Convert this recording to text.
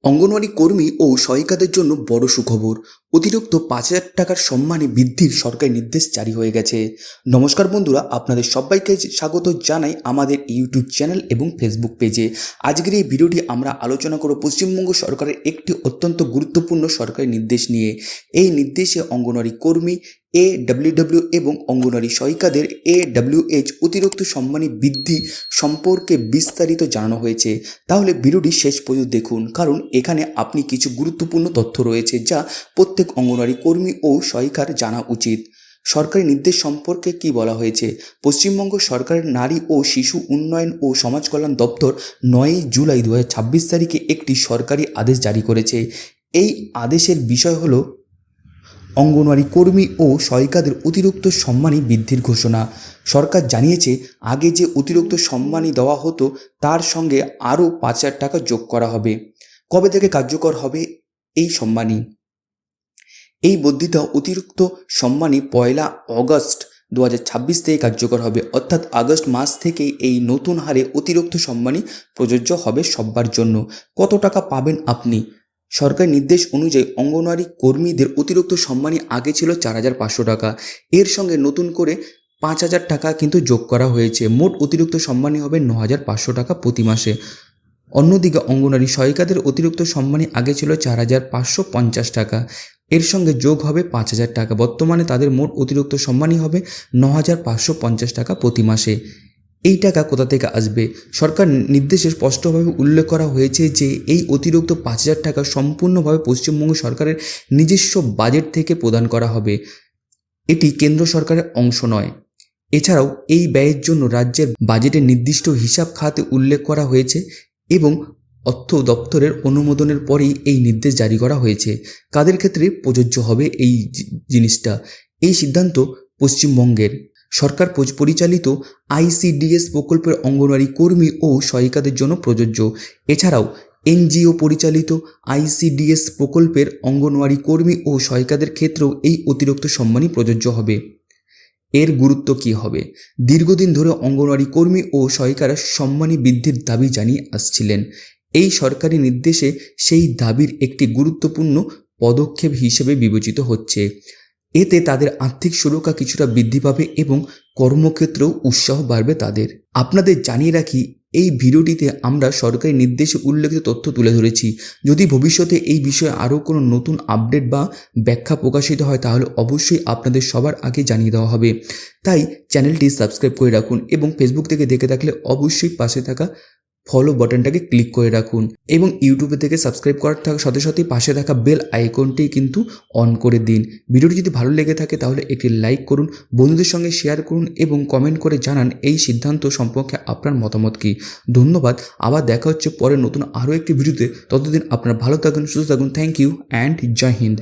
অঙ্গনওয়াড়ি কর্মী ও সহায়িকাদের জন্য বড় সুখবর। অতিরিক্ত ৫,০০০ টাকার সম্মানী বৃদ্ধির সরকারি নির্দেশ জারি হয়ে গেছে। নমস্কার বন্ধুরা, আপনাদের সবাইকে স্বাগত জানাই আমাদের ইউটিউব চ্যানেল এবং ফেসবুক পেজে। আজকের এই ভিডিওটি আমরা আলোচনা করব পশ্চিমবঙ্গ সরকারের একটি অত্যন্ত গুরুত্বপূর্ণ সরকারি নির্দেশ নিয়ে। এই নির্দেশে অঙ্গনওয়াড়ি কর্মী AWW এবং অঙ্গনওয়াড়ি সহায়িকাদের AWH অতিরিক্ত সম্মানী বৃদ্ধি সম্পর্কে বিস্তারিত জানানো হয়েছে। তাহলে ভিডিওটি শেষ পর্যন্ত দেখুন, কারণ এখানে আপনি কিছু গুরুত্বপূর্ণ তথ্য রয়েছে যা প্রত্যেক অঙ্গনওয়াড়ি কর্মী ও সহায়িকার জানা উচিত। সরকারি নির্দেশ সম্পর্কে কি বলা হয়েছে? পশ্চিমবঙ্গ সরকারের নারী ও শিশু উন্নয়ন ও সমাজ কল্যাণ দপ্তর ৯ জুলাই ২০২৬ তারিখে একটি সরকারি আদেশ জারি করেছে। এই আদেশের বিষয় হলো অঙ্গনওয়াড়ি কর্মী ও সহায়িকাদের অতিরিক্ত সম্মানী বৃদ্ধির ঘোষণা। সরকার জানিয়েছে, আগে যে অতিরিক্ত সম্মানী দেওয়া হতো তার সঙ্গে আরও ৫,০০০ টাকা যোগ করা হবে। কবে থেকে কার্যকর হবে এই সম্মানী? এই বর্ধিত অতিরিক্ত সম্মানী ১ আগস্ট ২০২৬ থেকে কার্যকর হবে, অর্থাৎ আগস্ট মাস থেকেই এই নতুন হারে অতিরিক্ত সম্মানী প্রযোজ্য হবে সবার জন্য। কত টাকা পাবেন আপনি? সরকারি নির্দেশ অনুযায়ী অঙ্গনওয়াড়ি কর্মীদের অতিরিক্ত সম্মানী আগে ছিল ৪,৫০০ টাকা। এর সঙ্গে নতুন করে ৫,০০০ টাকা কিন্তু যোগ করা হয়েছে। মোট অতিরিক্ত সম্মানী হবে ৯,৫০০ টাকা প্রতি মাসে। অন্যদিকে অঙ্গনওয়াড়ি সহায়িকাদের অতিরিক্ত সম্মানী আগে ছিল ৪,৫৫০ টাকা। এর সঙ্গে যোগ হবে ৫,০০০ টাকা। বর্তমানে তাদের মোট অতিরিক্ত সম্মানী হবে ৯,৫৫০ টাকা প্রতি মাসে। এই টাকা কোথা থেকে আসবে? সরকার নির্দেশে স্পষ্টভাবে উল্লেখ করা হয়েছে যে এই অতিরিক্ত ৫,০০০ টাকা সম্পূর্ণভাবে পশ্চিমবঙ্গ সরকারের নিজস্ব বাজেট থেকে প্রদান করা হবে। এটি কেন্দ্র সরকারের অংশ নয়। এছাড়াও এই ব্যয়ের জন্য রাজ্যের বাজেটের নির্দিষ্ট হিসাব খাতে উল্লেখ করা হয়েছে এবং অর্থ দপ্তরের অনুমোদনের পরেই এই নির্দেশ জারি করা হয়েছে। কাদের ক্ষেত্রে প্রযোজ্য হবে এই জিনিসটা? এই সিদ্ধান্ত পশ্চিমবঙ্গের সরকার পরিচালিত ICDS প্রকল্পের অঙ্গনওয়াড়ি কর্মী ও সহায়িকাদের জন্য প্রযোজ্য। এছাড়াও NGO পরিচালিত ICDS প্রকল্পের অঙ্গনওয়াড়ি কর্মী ও সহায়িকাদের ক্ষেত্রেও এই অতিরিক্ত সম্মানী প্রযোজ্য হবে। এর গুরুত্ব কী হবে? দীর্ঘদিন ধরে অঙ্গনওয়াড়ি কর্মী ও সহায়িকারা সম্মানী বৃদ্ধির দাবি জানিয়ে আসছিলেন। এই সরকারি নির্দেশে সেই দাবির একটি গুরুত্বপূর্ণ পদক্ষেপ হিসেবে বিবেচিত হচ্ছে। এতে তাদের আর্থিক সুরক্ষা কিছুটা বৃদ্ধি পাবে এবং কর্মক্ষেত্রেও উৎসাহ বাড়বে তাদের। আপনাদের জানিয়ে রাখি, এই ভিডিওটিতে আমরা সরকারি নির্দেশে উল্লেখিত তথ্য তুলে ধরেছি। যদি ভবিষ্যতে এই বিষয়ে আরও কোনো নতুন আপডেট বা ব্যাখ্যা প্রকাশিত হয় তাহলে অবশ্যই আপনাদের সবার আগে জানিয়ে দেওয়া হবে। তাই চ্যানেলটি সাবস্ক্রাইব করে রাখুন এবং ফেসবুক থেকে দেখে থাকলে অবশ্যই পাশে থাকা ফলো বাটনটাকে ক্লিক করে রাখুন এবং ইউটিউবে থেকে সাবস্ক্রাইব করার সাথে সাথেই পাশে থাকা বেল আইকনটি কিন্তু অন করে দিন। ভিডিওটি যদি ভালো লেগে থাকে তাহলে একটি লাইক করুন, বন্ধুদের সঙ্গে শেয়ার করুন এবং কমেন্ট করে জানান এই সিদ্ধান্ত সম্পর্কে আপনার মতামত কী। ধন্যবাদ। আবার দেখা হচ্ছে পরে নতুন আরও একটি ভিডিওতে। ততদিন আপনারা ভালো থাকুন, সুস্থ থাকুন। থ্যাংক ইউ অ্যান্ড জয় হিন্দ।